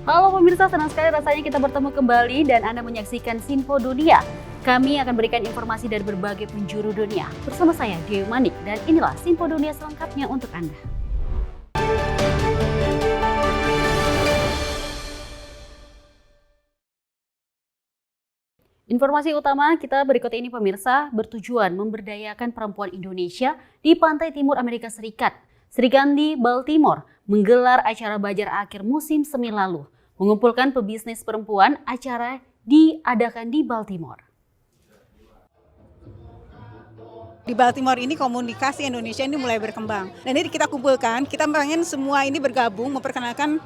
Halo pemirsa, senang sekali rasanya kita bertemu kembali dan Anda menyaksikan Sinfo Dunia. Kami akan berikan informasi dari berbagai penjuru dunia. Bersama saya, Dewi Manik, dan inilah Sinfo Dunia selengkapnya untuk Anda. Informasi utama kita berikut ini pemirsa, bertujuan memberdayakan perempuan Indonesia di pantai timur Amerika Serikat. Sri Kandi Baltimore menggelar acara bazar akhir musim semi lalu, mengumpulkan pebisnis perempuan. Acara diadakan di Baltimore. Di Baltimore ini komunikasi Indonesia ini mulai berkembang. Dan ini kita kumpulkan, kita pengen semua ini bergabung memperkenalkan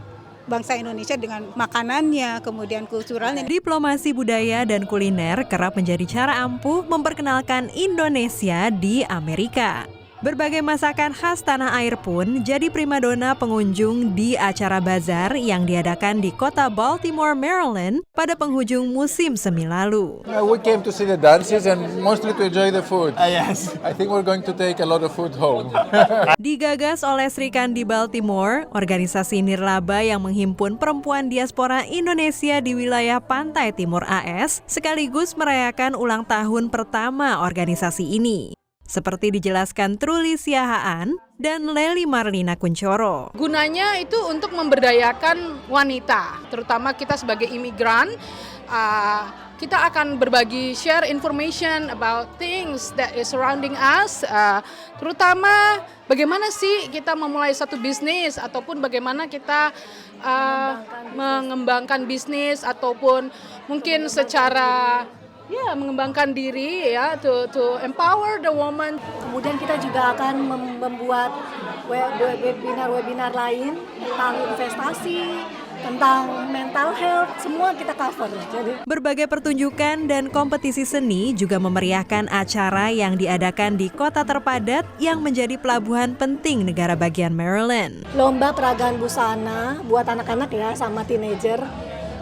bangsa Indonesia dengan makanannya, kemudian kulturalnya. Diplomasi budaya dan kuliner kerap menjadi cara ampuh memperkenalkan Indonesia di Amerika. Berbagai masakan khas tanah air pun jadi primadona pengunjung di acara bazar yang diadakan di kota Baltimore, Maryland pada penghujung musim semi lalu. We came to see the dances and mostly to enjoy the food. Yes. I think we're going to take a lot of food home. Digagas oleh Sri Kandi Baltimore, organisasi nirlaba yang menghimpun perempuan diaspora Indonesia di wilayah pantai timur AS, sekaligus merayakan ulang tahun pertama organisasi ini. Seperti dijelaskan Truli Siahaan dan Leli Marlina Kuncoro. Gunanya itu untuk memberdayakan wanita, terutama kita sebagai imigran. Kita akan berbagi share information about things that is surrounding us, terutama bagaimana sih kita memulai satu bisnis ataupun bagaimana kita mengembangkan bisnis ataupun mungkin secara mengembangkan diri to empower the woman. Kemudian kita juga akan membuat webinar lain tentang investasi, tentang mental health, semua kita cover. Jadi berbagai pertunjukan dan kompetisi seni juga memeriahkan acara yang diadakan di kota terpadat yang menjadi pelabuhan penting negara bagian Maryland. Lomba peragaan busana buat anak-anak ya sama teenager.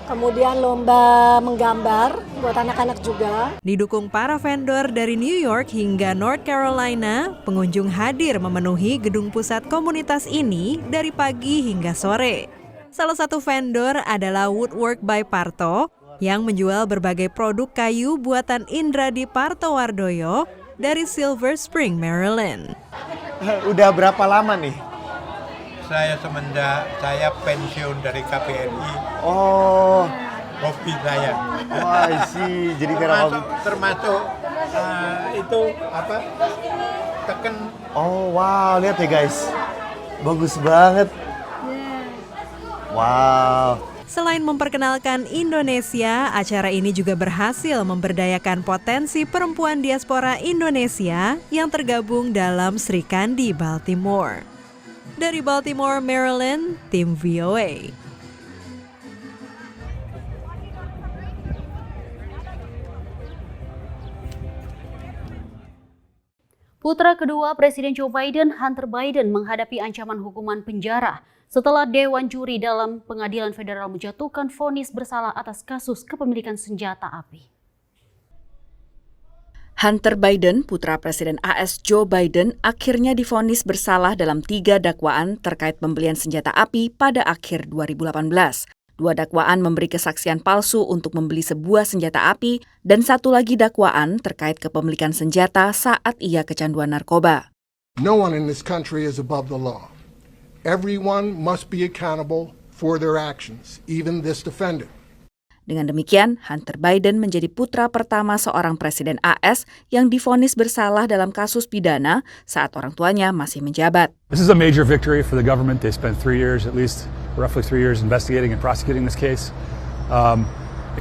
Kemudian lomba menggambar buat anak-anak juga. Didukung para vendor dari New York hingga North Carolina, pengunjung hadir memenuhi gedung pusat komunitas ini dari pagi hingga sore. Salah satu vendor adalah Woodwork by Parto yang menjual berbagai produk kayu buatan Indradi Partowardoyo dari Silver Spring, Maryland. Udah berapa lama nih? Saya semenjak saya pensiun dari KPNI. Oh, Hobi saya. wah sih. Jadi karena termasuk itu apa? Teken. Oh, wow, lihat ya guys. Bagus banget. Wow. Selain memperkenalkan Indonesia, acara ini juga berhasil memberdayakan potensi perempuan diaspora Indonesia yang tergabung dalam Sri Kandi Baltimore. Dari Baltimore, Maryland, tim VOA. Putra kedua Presiden Joe Biden, Hunter Biden, menghadapi ancaman hukuman penjara setelah Dewan Juri dalam Pengadilan Federal menjatuhkan vonis bersalah atas kasus kepemilikan senjata api. Hunter Biden, putra Presiden AS Joe Biden, akhirnya divonis bersalah dalam 3 dakwaan terkait pembelian senjata api pada akhir 2018. 2 dakwaan memberi kesaksian palsu untuk membeli sebuah senjata api, dan 1 lagi dakwaan terkait kepemilikan senjata saat ia kecanduan narkoba. No one in this country is above the law. Everyone must be accountable for their actions, even this defendant. Dengan demikian, Hunter Biden menjadi putra pertama seorang presiden AS yang divonis bersalah dalam kasus pidana saat orang tuanya masih menjabat. This is a major victory for the government. They spent 3 years, at least roughly 3 years, investigating and prosecuting this case.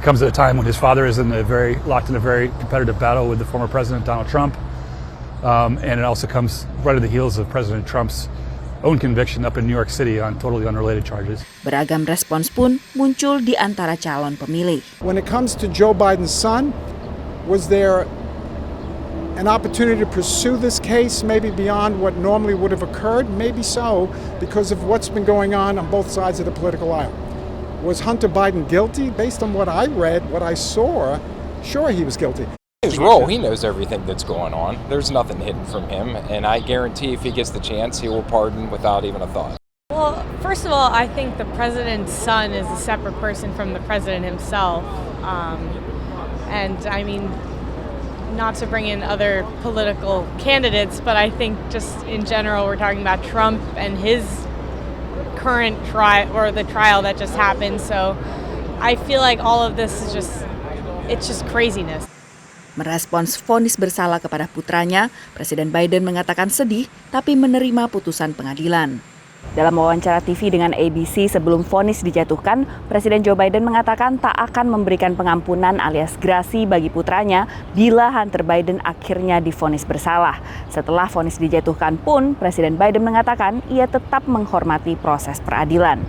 It comes at a time when his father is locked in a very competitive battle with the former President Donald Trump. And it also comes right on the heels of President Trump's own conviction up in New York City on totally unrelated charges. Beragam respons pun muncul di antara calon pemilih. When it comes to Joe Biden's son, was there an opportunity to pursue this case maybe beyond what normally would have occurred? Maybe so, because of what's been going on both sides of the political aisle. Was Hunter Biden guilty? Based on what I read, what I saw, sure he was guilty. His role, he knows everything that's going on. There's nothing hidden from him, and I guarantee if he gets the chance, he will pardon without even a thought. Well, First of all, I think the president's son is a separate person from the president himself. And I mean, not to bring in other political candidates, but I think just in general, we're talking about Trump and his current trial, or the trial that just happened. So I feel like all of this is it's just craziness. Merespons vonis bersalah kepada putranya, Presiden Biden mengatakan sedih tapi menerima putusan pengadilan. Dalam wawancara TV dengan ABC sebelum vonis dijatuhkan, Presiden Joe Biden mengatakan tak akan memberikan pengampunan alias grasi bagi putranya bila Hunter Biden akhirnya divonis bersalah. Setelah vonis dijatuhkan pun, Presiden Biden mengatakan ia tetap menghormati proses peradilan.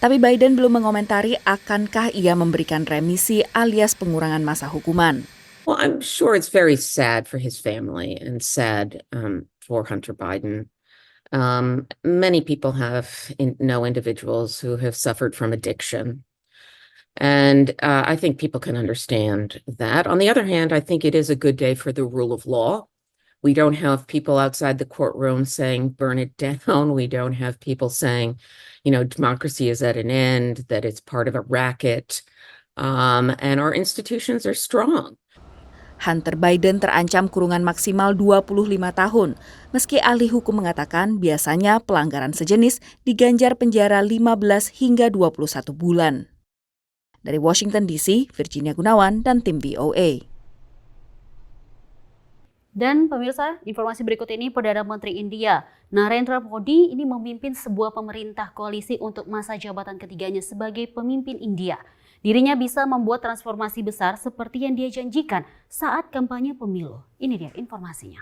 Tapi Biden belum mengomentari akankah ia memberikan remisi alias pengurangan masa hukuman. Well, I'm sure it's very sad for his family and sad for Hunter Biden. Many people know individuals who have suffered from addiction. And I think people can understand that. On the other hand, I think it is a good day for the rule of law. We don't have people outside the courtroom saying, burn it down. We don't have people saying, democracy is at an end, that it's part of a racket. And our institutions are strong. Hunter Biden terancam kurungan maksimal 25 tahun, meski ahli hukum mengatakan biasanya pelanggaran sejenis diganjar penjara 15 hingga 21 bulan. Dari Washington DC, Virginia Gunawan dan tim VOA. Dan pemirsa, informasi berikut ini, Perdana Menteri India Narendra Modi ini memimpin sebuah pemerintah koalisi untuk masa jabatan ketiganya sebagai pemimpin India. Dirinya bisa membuat transformasi besar seperti yang dia janjikan saat kampanye pemilu. Ini dia informasinya.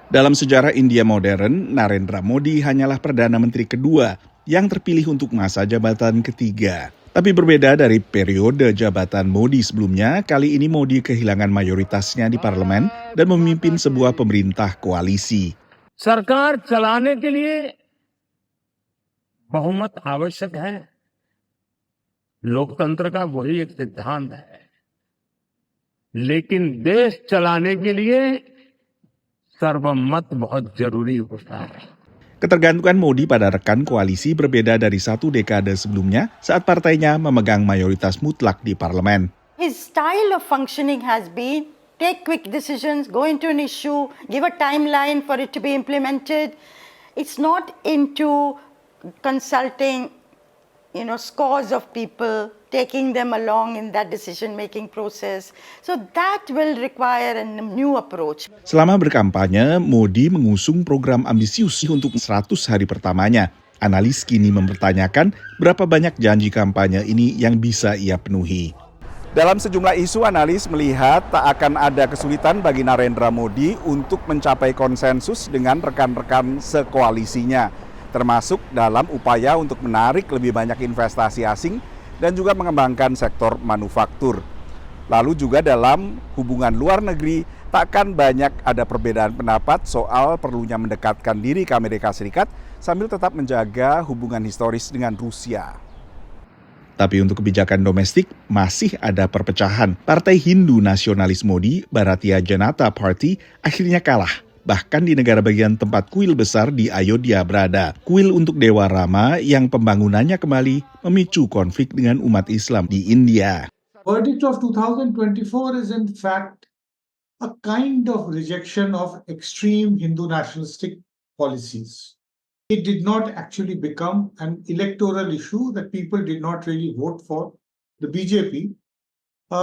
Dalam sejarah India modern, Narendra Modi hanyalah Perdana Menteri kedua yang terpilih untuk masa jabatan ketiga. Tapi berbeda dari periode jabatan Modi sebelumnya, kali ini Modi kehilangan mayoritasnya di parlemen dan memimpin sebuah pemerintah koalisi. सरकार चलाने के लिए बहुमत आवश्यक है. लोकतंत्र का वही एक सिद्धांत है. लेकिन देश चलाने के लिए सर्वमत बहुत जरूरी होता है. Ketergantungan Modi pada rekan koalisi berbeda dari satu dekade sebelumnya saat partainya memegang mayoritas mutlak di parlemen. His style of functioning has been take quick decisions, go into an issue, give a timeline for it to be implemented. It's not into consulting, scores of people, taking them along in that decision-making process. So that will require a new approach. Selama berkampanye, Modi mengusung program ambisius untuk 100 hari pertamanya. Analis kini mempertanyakan berapa banyak janji kampanye ini yang bisa ia penuhi. Dalam sejumlah isu, analis melihat tak akan ada kesulitan bagi Narendra Modi untuk mencapai konsensus dengan rekan-rekan sekoalisinya, termasuk dalam upaya untuk menarik lebih banyak investasi asing dan juga mengembangkan sektor manufaktur. Lalu juga dalam hubungan luar negeri, takkan banyak ada perbedaan pendapat soal perlunya mendekatkan diri ke Amerika Serikat sambil tetap menjaga hubungan historis dengan Rusia. Tapi untuk kebijakan domestik, masih ada perpecahan. Partai Hindu Nasionalis Modi, Bharatiya Janata Party, akhirnya kalah. Bahkan di negara bagian tempat kuil besar di Ayodhya berada. Kuil untuk Dewa Rama yang pembangunannya kembali memicu konflik dengan umat Islam di India. Verdict of 2024 is in fact a kind of rejection of extreme Hindu nationalistic policies. It did not actually become an electoral issue that people did not really vote for the BJP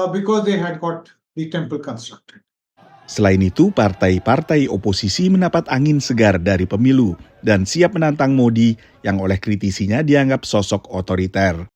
because they had got the temple constructed. Selain itu, partai-partai oposisi mendapat angin segar dari pemilu dan siap menantang Modi yang oleh kritisinya dianggap sosok otoriter.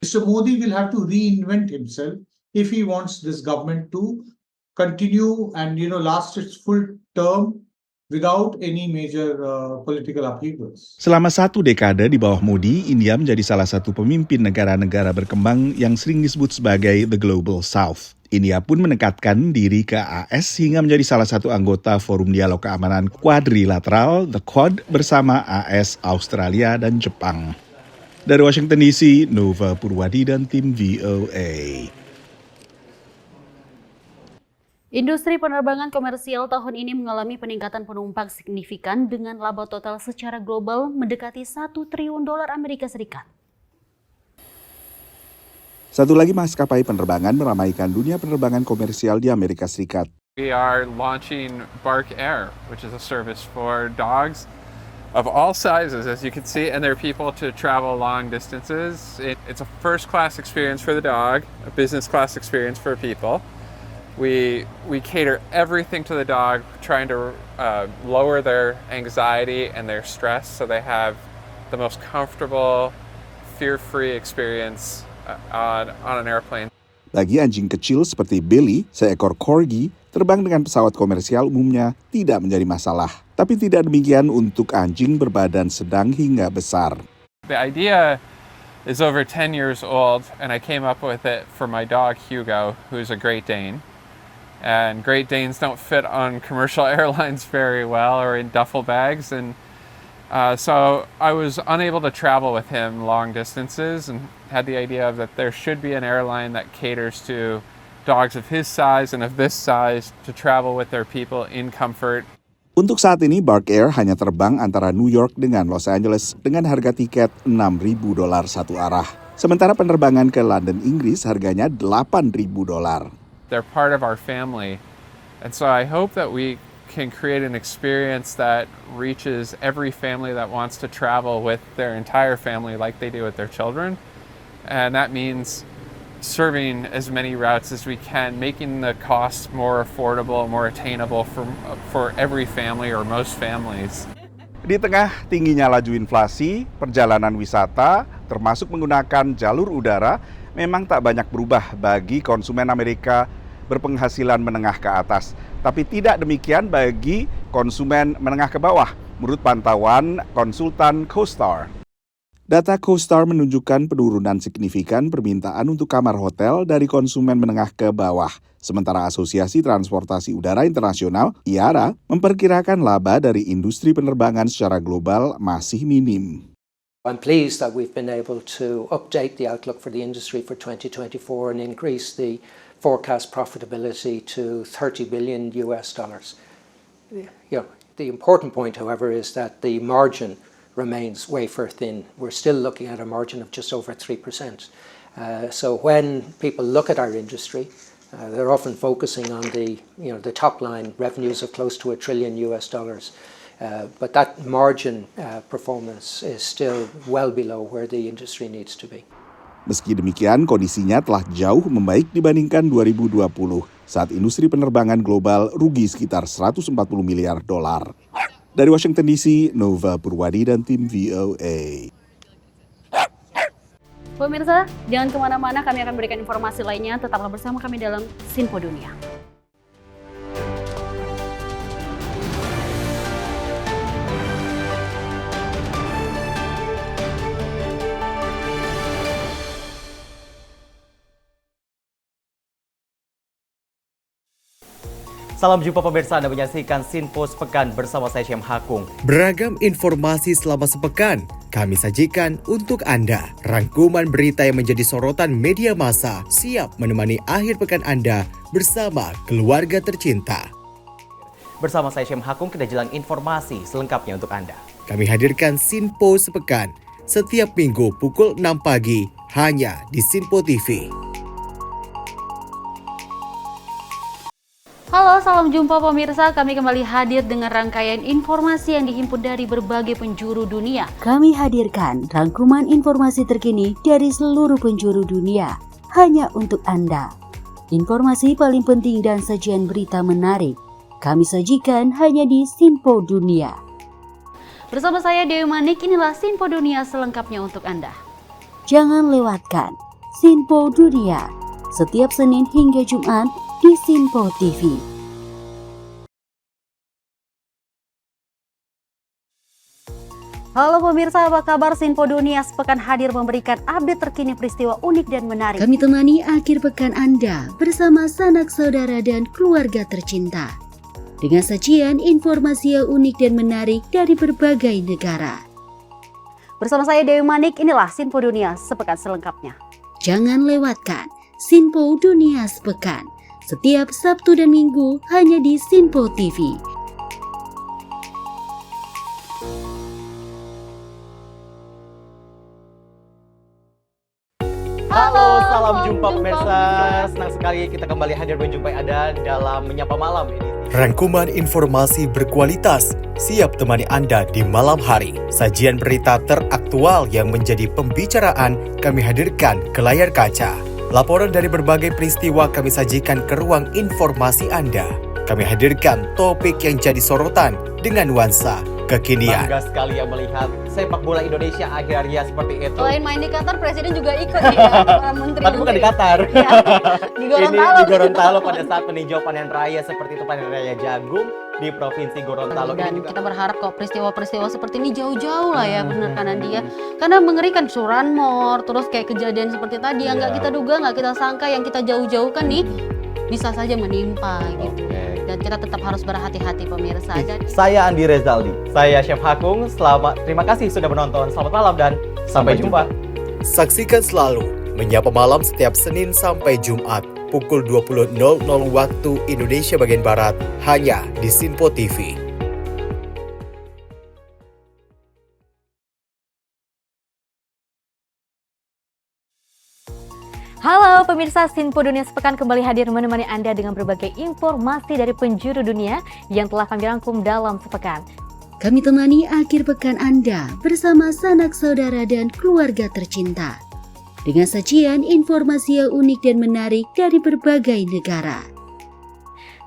Mr. Modi will have to reinvent himself if he wants this government to continue and last its full term without any major political upheavals. Selama 1 dekade di bawah Modi, India menjadi salah satu pemimpin negara-negara berkembang yang sering disebut sebagai the Global South. India pun menekatkan diri ke AS hingga menjadi salah satu anggota Forum Dialog Keamanan Quadrilateral, the Quad, bersama AS, Australia, dan Jepang. Dari Washington DC, Nova Purwadi dan tim VOA. Industri penerbangan komersial tahun ini mengalami peningkatan penumpang signifikan dengan laba total secara global mendekati $1 triliun Amerika Serikat. Satu lagi maskapai penerbangan meramaikan dunia penerbangan komersial di Amerika Serikat. We are launching Bark Air, which is a service for dogs of all sizes, as you can see, and they're people to travel long distances. It's a first-class experience for the dog, a business-class experience for people. We cater everything to the dog, trying to lower their anxiety and their stress so they have the most comfortable, fear-free experience on an airplane. Bagi anjing kecil seperti Billy, seekor corgi, terbang dengan pesawat komersial umumnya tidak menjadi masalah. Tapi tidak demikian untuk anjing berbadan sedang hingga besar. The idea is over 10 years old, and I came up with it for my dog Hugo, who's a Great Dane. And Great Danes don't fit on commercial airlines very well or in duffel bags. And so I was unable to travel with him long distances and had the idea of that there should be an airline that caters to dogs of his size and of this size to travel with their people in comfort. Untuk saat ini, Bark Air hanya terbang antara New York dengan Los Angeles dengan harga tiket $6.000 satu arah. Sementara penerbangan ke London, Inggris harganya $8.000. They're part of our family. And so I hope that we can create an experience that reaches every family that wants to travel with their entire family like they do with their children. And that means serving as many routes as we can, making the costs more affordable, more attainable for every family or most families. Di tengah tingginya laju inflasi, perjalanan wisata, termasuk menggunakan jalur udara, memang tak banyak berubah bagi konsumen Amerika berpenghasilan menengah ke atas. Tapi tidak demikian bagi konsumen menengah ke bawah, menurut pantauan konsultan CoStar. Data CoStar menunjukkan penurunan signifikan permintaan untuk kamar hotel dari konsumen menengah ke bawah. Sementara Asosiasi Transportasi Udara Internasional, IATA, memperkirakan laba dari industri penerbangan secara global masih minim. I'm pleased that we've been able to update the outlook for the industry for 2024 and increase the forecast profitability to $30 billion. The important point, however, is that the margin remains wafer thin. We're still looking at a margin of just over 3%. So when people look at our industry, they're often focusing on the top line revenues of close to $1 trillion. But that margin performance is still well below where the industry needs to be. Meski demikian, kondisinya telah jauh membaik dibandingkan 2020 saat industri penerbangan global rugi sekitar $140 miliar. Dari Washington DC, Nova Purwadi dan tim VOA. Pemirsa, jangan kemana-mana, kami akan berikan informasi lainnya. Tetaplah bersama kami dalam Sinpo Dunia. Salam jumpa pemirsa, Anda menyaksikan Sinpo Sepekan bersama saya Syam Hakung. Beragam informasi selama sepekan kami sajikan untuk Anda. Rangkuman berita yang menjadi sorotan media massa siap menemani akhir pekan Anda bersama keluarga tercinta. Bersama saya Syam Hakung, kita jelang informasi selengkapnya untuk Anda. Kami hadirkan Sinpo Sepekan setiap minggu pukul 6 pagi hanya di Sinpo TV. Halo, salam jumpa pemirsa. Kami kembali hadir dengan rangkaian informasi yang dihimpun dari berbagai penjuru dunia. Kami hadirkan rangkuman informasi terkini dari seluruh penjuru dunia hanya untuk Anda. Informasi paling penting dan sajian berita menarik kami sajikan hanya di Sinpo Dunia. Bersama saya Dewi Manik, inilah Sinpo Dunia selengkapnya untuk Anda. Jangan lewatkan Sinpo Dunia setiap Senin hingga Jumat di Sinpo TV. Halo pemirsa, apa kabar? Sinpo Dunia sepekan hadir memberikan update terkini peristiwa unik dan menarik. Kami temani akhir pekan Anda bersama sanak saudara dan keluarga tercinta dengan sajian informasi yang unik dan menarik dari berbagai negara. Bersama saya Dewi Manik, inilah Sinpo Dunia sepekan selengkapnya. Jangan lewatkan Sinpo Dunia sepekan setiap Sabtu dan Minggu hanya di Sinpo TV. Halo, salam jumpa pemirsa. Senang sekali kita kembali hadir menjumpai Anda dalam Menyapa Malam ini. Rangkuman informasi berkualitas siap temani Anda di malam hari. Sajian berita teraktual yang menjadi pembicaraan kami hadirkan ke layar kaca. Laporan dari berbagai peristiwa kami sajikan ke ruang informasi Anda. Kami hadirkan topik yang jadi sorotan dengan nuansa kekinian. Bangga sekali yang melihat sepak bola Indonesia akhirnya seperti itu. Selain main di Qatar, Presiden juga ikut ya, para menteri. Tapi bukan di Qatar. Ya, di Gorontalo. Ini di Gorontalo pada saat meninjau panen raya seperti itu, panen raya jagung di Provinsi Gorontalo. Dan kita berharap kok peristiwa-peristiwa seperti ini jauh-jauh lah ya, bener kan Andi ya. Karena mengerikan Curanmor, terus kayak kejadian seperti tadi yang nggak kita duga, nggak kita sangka, yang kita jauh-jauhkan nih bisa saja menimpa gitu. Dan kita tetap harus berhati-hati pemirsa. Saya Andi Rezaldi, saya Chef Hakung. Terima kasih sudah menonton. Selamat malam dan sampai jumpa. Saksikan selalu Menyapa Malam setiap Senin sampai Jumat pukul 20.00 waktu Indonesia bagian Barat hanya di Sinpo TV. Halo pemirsa, Sinpo Dunia Sepekan kembali hadir menemani Anda dengan berbagai informasi dari penjuru dunia yang telah kami rangkum dalam sepekan. Kami temani akhir pekan Anda bersama sanak saudara dan keluarga tercinta. Dengan sajian informasi yang unik dan menarik dari berbagai negara.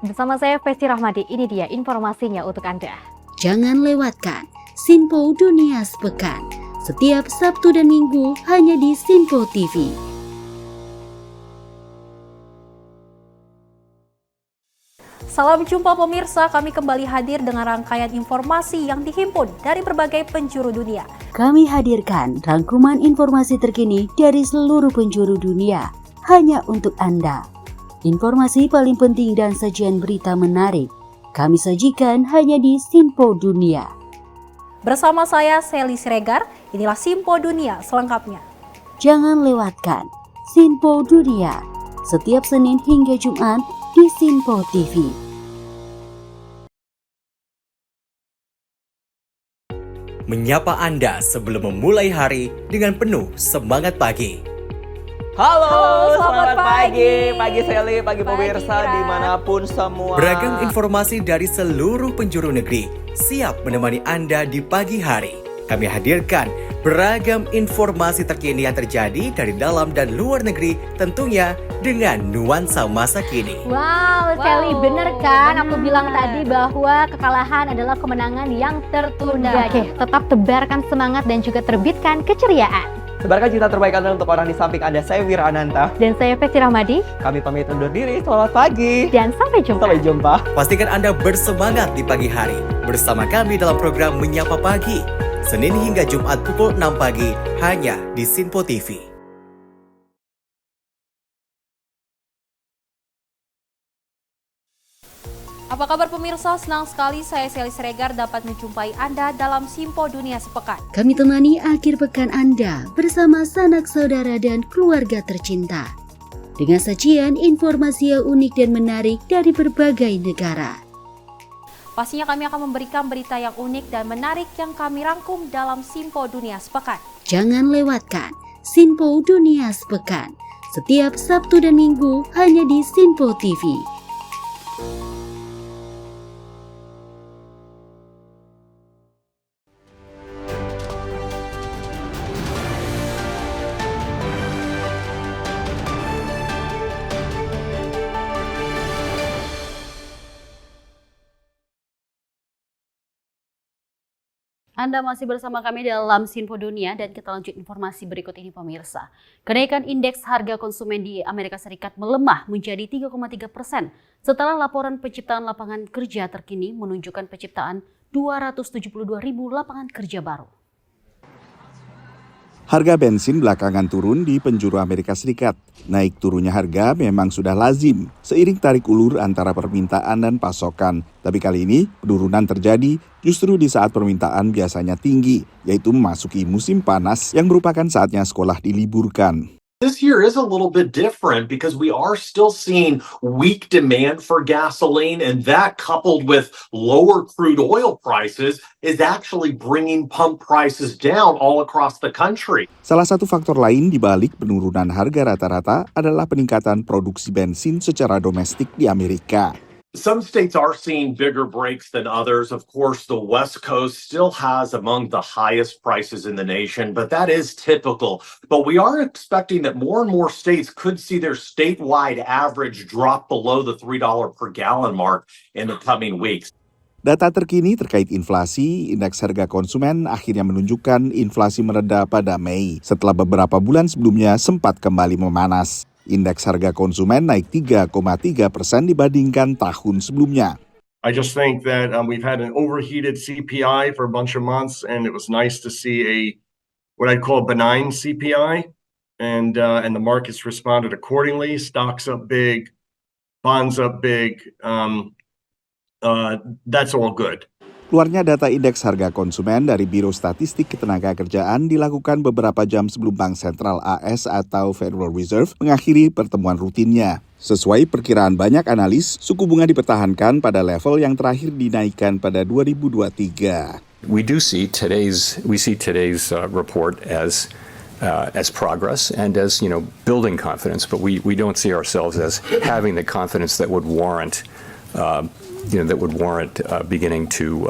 Bersama saya Festi Rahmadi, ini dia informasinya untuk Anda. Jangan lewatkan Sinpo Dunia Sepekan setiap Sabtu dan Minggu hanya di Sinpo TV. Salam jumpa pemirsa, kami kembali hadir dengan rangkaian informasi yang dihimpun dari berbagai penjuru dunia. Kami hadirkan rangkuman informasi terkini dari seluruh penjuru dunia hanya untuk Anda. Informasi paling penting dan sajian berita menarik kami sajikan hanya di Sinpo Dunia. Bersama saya Sally Siregar, inilah Sinpo Dunia selengkapnya. Jangan lewatkan Sinpo Dunia setiap Senin hingga Jumat di Sinpo TV. Menyapa Anda sebelum memulai hari dengan penuh semangat pagi. Halo, selamat pagi. Pagi Sally, pagi pemirsa dimanapun semua. Beragam informasi dari seluruh penjuru negeri siap menemani Anda di pagi hari. Kami hadirkan beragam informasi terkini yang terjadi dari dalam dan luar negeri, tentunya dengan nuansa masa kini. Wow, Sally, bener kan? Aku bilang tadi bahwa kekalahan adalah kemenangan yang tertunda. Oke, tetap tebarkan semangat dan juga terbitkan keceriaan. Sebarkan cerita terbaik Anda untuk orang di samping Anda. Saya Wira Ananta. Dan saya Festi Rahmadi. Kami pamit undur diri. Selamat pagi. Dan sampai jumpa. Sampai jumpa. Pastikan Anda bersemangat di pagi hari bersama kami dalam program Menyapa Pagi. Senin hingga Jumat pukul 6 pagi hanya di Sinpo TV. Apa kabar pemirsa? Senang sekali saya Sally Siregar dapat menjumpai Anda dalam Sinpo Dunia Sepekan. Kami temani akhir pekan Anda bersama sanak saudara dan keluarga tercinta. Dengan sajian informasi yang unik dan menarik dari berbagai negara. Pastinya kami akan memberikan berita yang unik dan menarik yang kami rangkum dalam Sinpo Dunia Sepekan. Jangan lewatkan Sinpo Dunia Sepekan setiap Sabtu dan Minggu hanya di Sinpo TV. Anda masih bersama kami dalam Sinpo Dunia dan kita lanjut informasi berikut ini pemirsa. Kenaikan indeks harga konsumen di Amerika Serikat melemah menjadi 3,3% setelah laporan penciptaan lapangan kerja terkini menunjukkan penciptaan 272.000 lapangan kerja baru. Harga bensin belakangan turun di penjuru Amerika Serikat. Naik turunnya harga memang sudah lazim, seiring tarik ulur antara permintaan dan pasokan. Tapi kali ini, penurunan terjadi justru di saat permintaan biasanya tinggi, yaitu memasuki musim panas yang merupakan saatnya sekolah diliburkan. This year is a little bit different because we are still seeing weak demand for gasoline, and that coupled with lower crude oil prices is actually bringing pump prices down all across the country. Salah satu faktor lain di balik penurunan harga rata-rata adalah peningkatan produksi bensin secara domestik di Amerika. Some states are seeing bigger breaks than others. Of course, the West Coast still has among the highest prices in the nation, but that is typical. But we are expecting that more and more states could see their statewide average drop below the $3 per gallon mark in the coming weeks. Data terkini terkait inflasi, indeks harga konsumen akhirnya menunjukkan inflasi mereda pada Mei setelah beberapa bulan sebelumnya sempat kembali memanas. Indeks harga konsumen naik 3,3% dibandingkan tahun sebelumnya. I just think that we've had an overheated CPI for a bunch of months, and it was nice to see what I'd call a benign CPI, and the markets responded accordingly. Stocks up big, bonds up big. That's all good. Keluarnya data indeks harga konsumen dari Biro Statistik Ketenagakerjaan dilakukan beberapa jam sebelum Bank Sentral AS atau Federal Reserve mengakhiri pertemuan rutinnya. Sesuai perkiraan banyak analis, suku bunga dipertahankan pada level yang terakhir dinaikkan pada 2023. We see today's report as progress and as building confidence, but we don't see ourselves as having the confidence that would warrant beginning to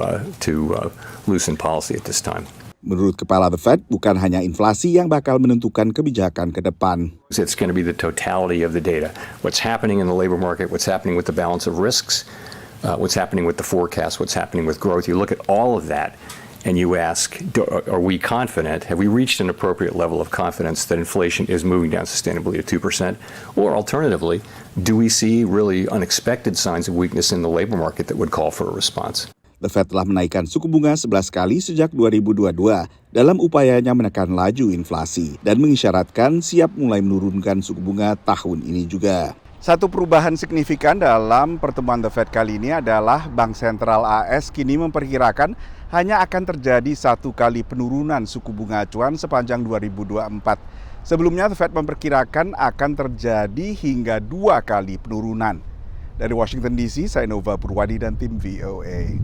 loosen policy at this time. Menurut Kepala The Fed, bukan hanya inflasi yang bakal menentukan kebijakan ke depan. It's going to be the totality of the data. What's happening in the labor market, what's happening with the balance of risks, what's happening with the forecast, what's happening with growth. You look at all of that and you ask, are we confident? Have we reached an appropriate level of confidence that inflation is moving down sustainably to 2%? Or alternatively, do we see really unexpected signs of weakness in the labor market that would call for a response? The Fed telah menaikkan suku bunga 11 kali sejak 2022 dalam upayanya menekan laju inflasi dan mengisyaratkan siap mulai menurunkan suku bunga tahun ini juga. Satu perubahan signifikan dalam pertemuan The Fed kali ini adalah Bank Sentral AS kini memperkirakan hanya akan terjadi satu kali penurunan suku bunga acuan sepanjang 2024. Sebelumnya The Fed memperkirakan akan terjadi hingga 2 kali penurunan. Dari Washington DC, saya Nova Purwadi dan tim VOA.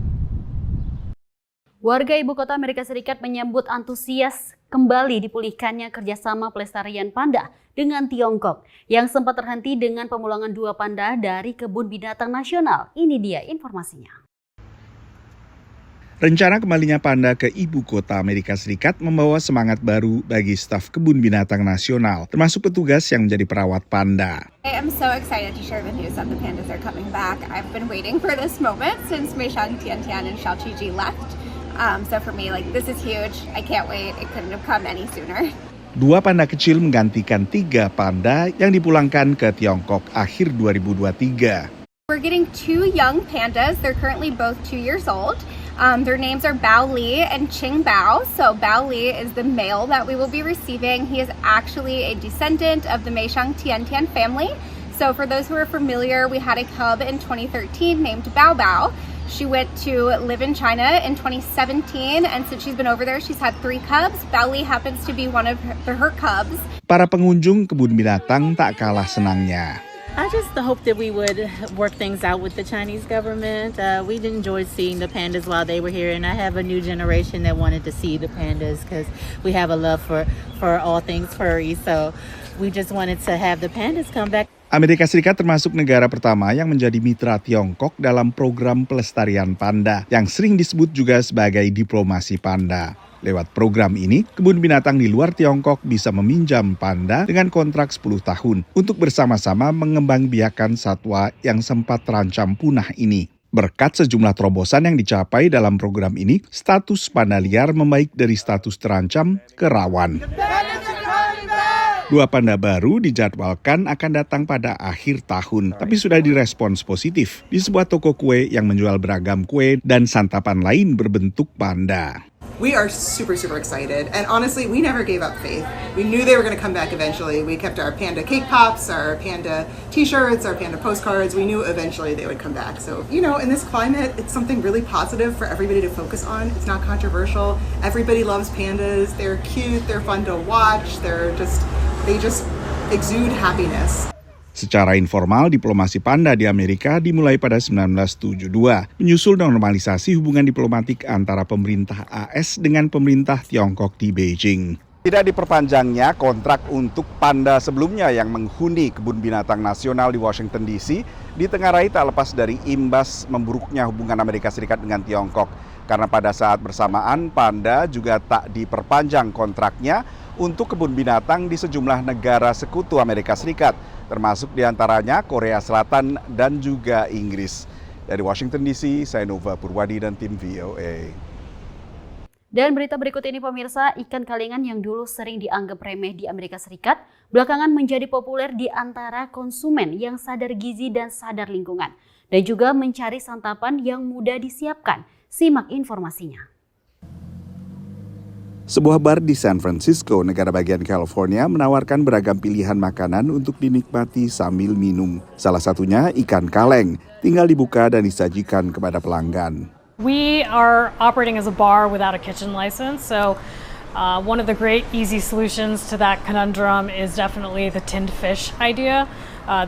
Warga ibu kota Amerika Serikat menyambut antusias kembali dipulihkannya kerjasama pelestarian panda dengan Tiongkok yang sempat terhenti dengan pemulangan 2 panda dari kebun binatang nasional. Ini dia informasinya. Rencana kembalinya panda ke ibu kota Amerika Serikat membawa semangat baru bagi staf kebun binatang nasional, termasuk petugas yang menjadi perawat panda. I am so excited to share the news that the pandas are coming back. I've been waiting for this moment since Meishang Tiantian and Xiao Qiji left. So for me, this is huge. I can't wait. It couldn't have come any sooner. 2 panda kecil menggantikan 3 panda yang dipulangkan ke Tiongkok akhir 2023. We're getting 2 young pandas. They're currently both 2 years old. Their names are Bao Li and Qing Bao. So Bao Li is the male that we will be receiving. He is actually a descendant of the Meishang Tiantian family. So for those who are familiar, we had a cub in 2013 named Bao Bao. She went to live in China in 2017, and since she's been over there, she's had 3 cubs. Bao Li happens to be one of her cubs. Para pengunjung kebun binatang tak kalah senangnya. I just hope that we would work things out with the Chinese government. We enjoyed seeing the pandas while they were here, and I have a new generation that wanted to see the pandas because we have a love for all things furry. So we just wanted to have the pandas come back. Amerika Serikat termasuk negara pertama yang menjadi mitra Tiongkok dalam program pelestarian panda yang sering disebut juga sebagai diplomasi panda. Lewat program ini, kebun binatang di luar Tiongkok bisa meminjam panda dengan kontrak 10 tahun untuk bersama-sama mengembangbiakan satwa yang sempat terancam punah ini. Berkat sejumlah terobosan yang dicapai dalam program ini, status panda liar membaik dari status terancam ke rawan. 2 panda baru dijadwalkan akan datang pada akhir tahun, tapi sudah direspons positif di sebuah toko kue yang menjual beragam kue dan santapan lain berbentuk panda. We are super excited, and honestly, we never gave up faith. We knew they were going to come back eventually. We kept our panda cake pops, our panda t-shirts, our panda postcards. We knew eventually they would come back. So, in this climate, it's something really positive for everybody to focus on. It's not controversial. Everybody loves pandas. They're cute, they're fun to watch. They just exude happiness. Secara informal, diplomasi panda di Amerika dimulai pada 1972, menyusul normalisasi hubungan diplomatik antara pemerintah AS dengan pemerintah Tiongkok di Beijing. Tidak diperpanjangnya kontrak untuk panda sebelumnya yang menghuni kebun binatang nasional di Washington DC ditengarai tak lepas dari imbas memburuknya hubungan Amerika Serikat dengan Tiongkok. Karena pada saat bersamaan panda juga tak diperpanjang kontraknya untuk kebun binatang di sejumlah negara sekutu Amerika Serikat, termasuk diantaranya Korea Selatan dan juga Inggris. Dari Washington DC, saya Nova Purwadi dan tim VOA. Dan berita berikut ini pemirsa, ikan kalengan yang dulu sering dianggap remeh di Amerika Serikat, belakangan menjadi populer di antara konsumen yang sadar gizi dan sadar lingkungan. Dan juga mencari santapan yang mudah disiapkan. Simak informasinya. Sebuah bar di San Francisco, negara bagian California, menawarkan beragam pilihan makanan untuk dinikmati sambil minum. Salah satunya ikan kaleng, tinggal dibuka dan disajikan kepada pelanggan. We are operating as a bar without a kitchen license, so one of the great easy solutions to that conundrum is definitely the tinned fish idea.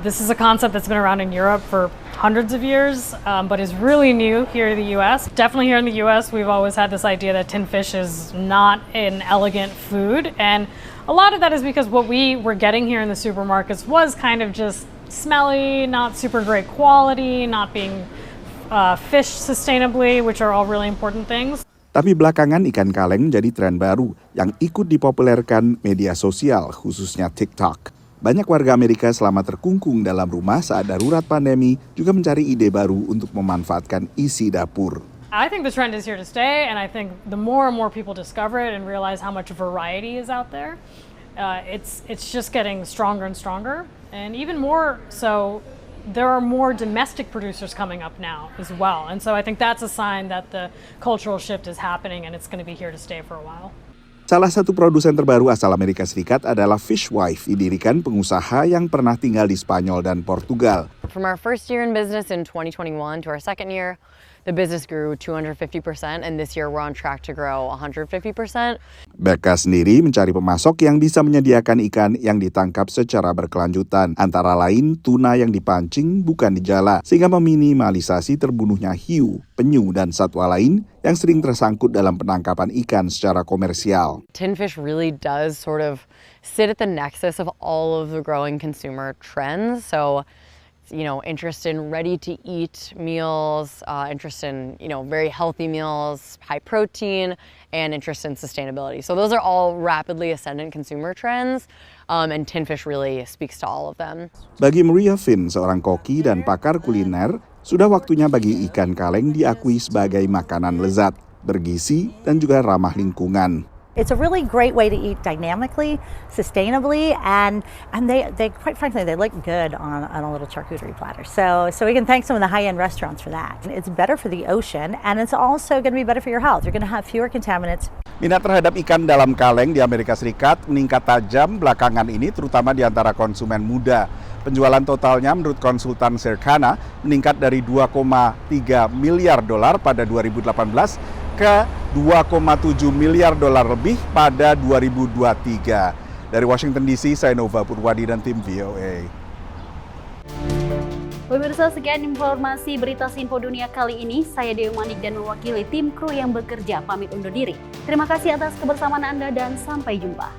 This is a concept that's been around in Europe for hundreds of years, but is really new here in the US. Definitely here in the US, we've always had this idea that tinned fish is not an elegant food, and a lot of that is because what we were getting here in the supermarkets was kind of just smelly, not super great quality, not being fished sustainably, which are all really important things. Tapi belakangan ikan kaleng menjadi tren baru yang ikut dipopulerkan media sosial, khususnya TikTok. Banyak warga Amerika selama terkungkung dalam rumah saat darurat pandemi juga mencari ide baru untuk memanfaatkan isi dapur. I think the trend is here to stay, and I think the more and more people discover it and realize how much variety is out there, it's just getting stronger and stronger, and even more so, there are more domestic producers coming up now as well, and so I think that's a sign that the cultural shift is happening and it's going to be here to stay for a while. Salah satu produsen terbaru asal Amerika Serikat adalah Fishwife, didirikan pengusaha yang pernah tinggal di Spanyol dan Portugal. From our first year in business in 2021 to our second year, the business grew 250%, and this year we're on track to grow 150%. Becca sendiri mencari pemasok yang bisa menyediakan ikan yang ditangkap secara berkelanjutan, antara lain tuna yang dipancing bukan dijala, sehingga meminimalisasi terbunuhnya hiu, penyu, dan satwa lain yang sering tersangkut dalam penangkapan ikan secara komersial. Tinned fish really does sort of sit at the nexus of all of the growing consumer trends. So, interest in ready-to-eat meals, interest in, very healthy meals, high protein, and interest in sustainability. So those are all rapidly ascendant consumer trends, and tinned fish really speaks to all of them. Bagi Maria Finn, seorang koki dan pakar kuliner, sudah waktunya bagi ikan kaleng diakui sebagai makanan lezat, bergizi, dan juga ramah lingkungan. It's a really great way to eat dynamically, sustainably, and they quite frankly, they look good on a little charcuterie platter. So we can thank some of the high-end restaurants for that. It's better for the ocean, and it's also going to be better for your health. You're going to have fewer contaminants. Minat terhadap ikan dalam kaleng di Amerika Serikat meningkat tajam belakangan ini, terutama di antara konsumen muda. Penjualan totalnya menurut konsultan Circana meningkat dari $2,3 miliar pada 2018 ke $2,7 miliar lebih pada 2023. Dari Washington DC, saya Nova Purwadi dan tim VOA. Pemirsa, sekian informasi berita Sinfo Dunia kali ini. Saya Dewi Manik dan mewakili tim kru yang bekerja pamit undur diri. Terima kasih atas kebersamaan Anda dan sampai jumpa.